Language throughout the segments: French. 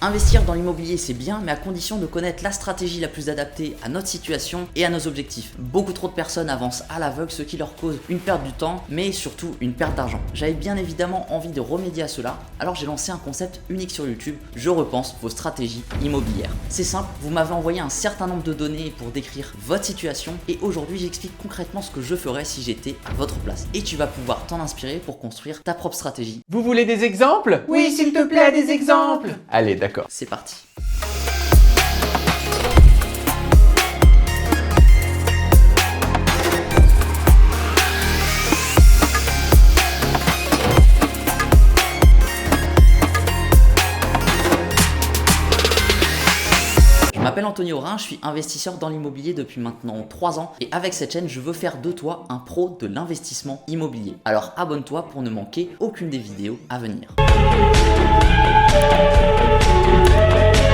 Investir dans l'immobilier c'est bien, mais à condition de connaître la stratégie la plus adaptée à notre situation et à nos objectifs. Beaucoup trop de personnes avancent à l'aveugle, ce qui leur cause une perte du temps, mais surtout une perte d'argent. J'avais bien évidemment envie de remédier à cela, alors j'ai lancé un concept unique sur YouTube, je repense vos stratégies immobilières. C'est simple, vous m'avez envoyé un certain nombre de données pour décrire votre situation, et aujourd'hui j'explique concrètement ce que je ferais si j'étais à votre place. Et tu vas pouvoir t'en inspirer pour construire ta propre stratégie. Vous voulez des exemples? Oui, s'il te plaît, des exemples. Allez, d'accord. C'est parti. Je m'appelle Anthony Aurin, je suis investisseur dans l'immobilier depuis maintenant 3 ans et avec cette chaîne, je veux faire de toi un pro de l'investissement immobilier. Alors abonne-toi pour ne manquer aucune des vidéos à venir.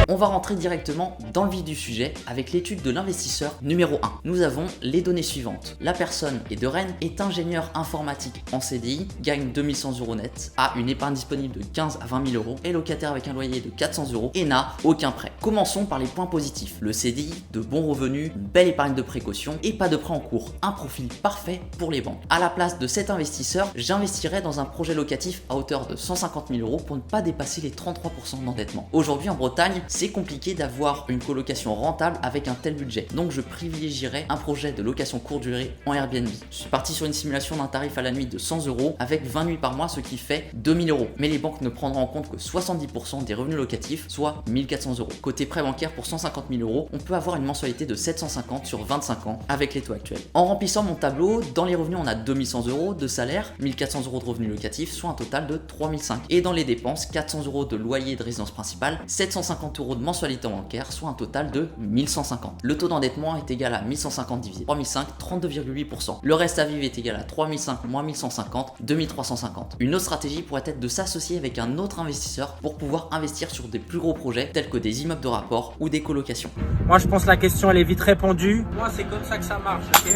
On va rentrer directement dans le vif du sujet avec l'étude de l'investisseur numéro 1. Nous avons les données suivantes. La personne est de Rennes, est ingénieur informatique en CDI, gagne 2100 € net, a une épargne disponible de 15 à 20 000 €, est locataire avec un loyer de 400 € et n'a aucun prêt. Commençons par les points positifs. Le CDI, de bons revenus, une belle épargne de précaution et pas de prêt en cours. Un profil parfait pour les banques. À la place de cet investisseur, j'investirais dans un projet locatif à hauteur de 150 000 € pour ne pas dépasser les 33% d'endettement. Aujourd'hui en Bretagne, c'est compliqué d'avoir une colocation rentable avec un tel budget. Donc je privilégierais un projet de location courte durée en Airbnb. Je suis parti sur une simulation d'un tarif à la nuit de 100 € avec 20 nuits par mois, ce qui fait 2000 €. Mais les banques ne prendront en compte que 70% des revenus locatifs, soit 1400 €. Côté prêt bancaire pour 150 000 €, on peut avoir une mensualité de 750 sur 25 ans avec les taux actuels. En remplissant mon tableau, dans les revenus on a 2100 € de salaire, 1400 € de revenus locatifs, soit un total de 3005. Et dans les dépenses, 400 € de loyer de résidence principale, 750 € de mensualité bancaire, soit un total de 1150. Le taux d'endettement est égal à 1150 divisé 3005, 32,8%. Le reste à vivre est égal à 3005 moins 1150, 2350. Une autre stratégie pourrait être de s'associer avec un autre investisseur pour pouvoir investir sur des plus gros projets tels que des immeubles de rapport ou des colocations. Moi je pense que la question elle est vite répondue. Moi c'est comme ça que ça marche, ok?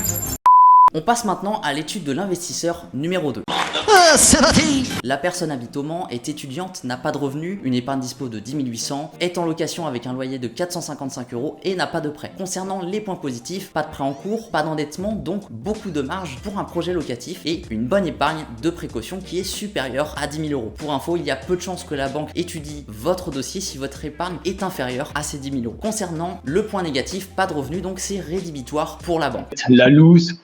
On passe maintenant à l'étude de l'investisseur numéro 2. La personne habite au Mans, est étudiante, n'a pas de revenus, une épargne dispo de 10 800, est en location avec un loyer de 455 € et n'a pas de prêt. Concernant les points positifs, pas de prêt en cours, pas d'endettement, donc beaucoup de marge pour un projet locatif et une bonne épargne de précaution qui est supérieure à 10 000 €. Pour info, il y a peu de chances que la banque étudie votre dossier si votre épargne est inférieure à ces 10 000 €. Concernant le point négatif, pas de revenus, donc c'est rédhibitoire pour la banque. La loose.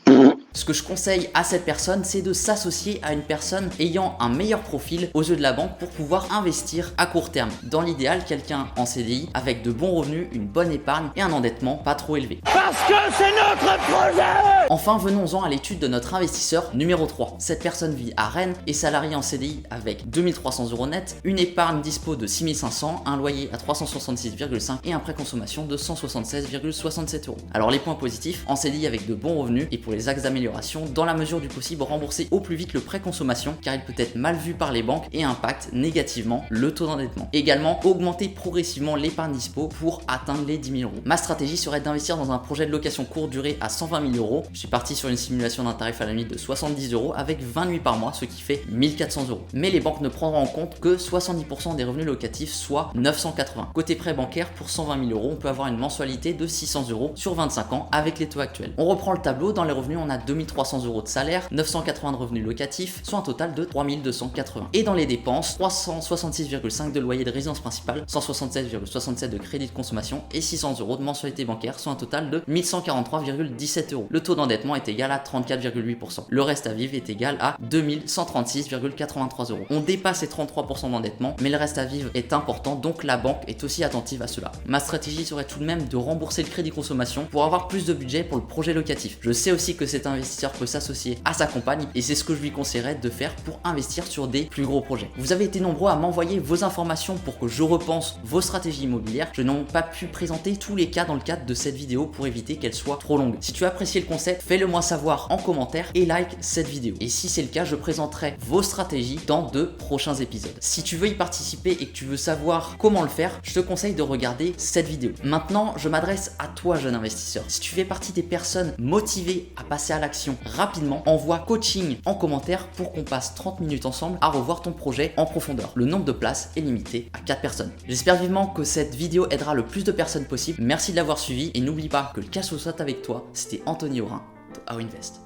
Ce que je conseille à cette personne, c'est de s'associer à une personne ayant un meilleur profil aux yeux de la banque pour pouvoir investir à court terme. Dans l'idéal, quelqu'un en CDI avec de bons revenus, une bonne épargne et un endettement pas trop élevé. Parce que c'est notre projet! Enfin, venons-en à l'étude de notre investisseur numéro 3. Cette personne vit à Rennes, est salariée en CDI avec 2300 € net, une épargne dispo de 6500, un loyer à 366,5 et un prêt consommation de 176,67 €. Alors les points positifs, en CDI avec de bons revenus et pour les axes d'amélioration, dans la mesure du possible, rembourser au plus vite le prêt consommation car il peut être mal vu par les banques et impacte négativement le taux d'endettement. Également, augmenter progressivement l'épargne dispo pour atteindre les 10 000 €. Ma stratégie serait d'investir dans un projet de location courte durée à 120 000 €. Je suis parti sur une simulation d'un tarif à la nuit de 70 € avec 20 nuits par mois, ce qui fait 1400 €. Mais les banques ne prendront en compte que 70% des revenus locatifs, soit 980. Côté prêt bancaire, pour 120 000 €, on peut avoir une mensualité de 600 € sur 25 ans avec les taux actuels. On reprend le tableau, dans les revenus on a 2300 € de salaire, 980 de revenus locatifs, soit un total de 3280. Et dans les dépenses, 366,5 de loyer de résidence principale, 176,67 de crédit de consommation et 600 € de mensualité bancaire, soit un total de 1143,17 €. Le taux d'endettement est égal à 34,8%. Le reste à vivre est égal à 2136,83 €. On dépasse les 33% d'endettement, mais le reste à vivre est important, donc la banque est aussi attentive à cela. Ma stratégie serait tout de même de rembourser le crédit consommation pour avoir plus de budget pour le projet locatif. Je sais aussi que cet investisseur peut s'associer à sa compagne et c'est ce que je lui conseillerais de faire pour investir sur des plus gros projets. Vous avez été nombreux à m'envoyer vos informations pour que je repense vos stratégies immobilières. Je n'ai pas pu présenter tous les cas dans le cadre de cette vidéo pour éviter qu'elle soit trop longue. Si tu as apprécié le concept, fais-le moi savoir en commentaire et like cette vidéo. Et si c'est le cas, je présenterai vos stratégies dans de prochains épisodes. Si tu veux y participer et que tu veux savoir comment le faire, je te conseille de regarder cette vidéo. Maintenant, je m'adresse à toi, jeune investisseur. Si tu fais partie des personnes motivées à passer à l'action action rapidement, envoie coaching en commentaire pour qu'on passe 30 minutes ensemble à revoir ton projet en profondeur. Le nombre de places est limité à 4 personnes. J'espère vivement que cette vidéo aidera le plus de personnes possible. Merci de l'avoir suivi et n'oublie pas que le cash flow soit avec toi. C'était Anthony Aurin de How Invest.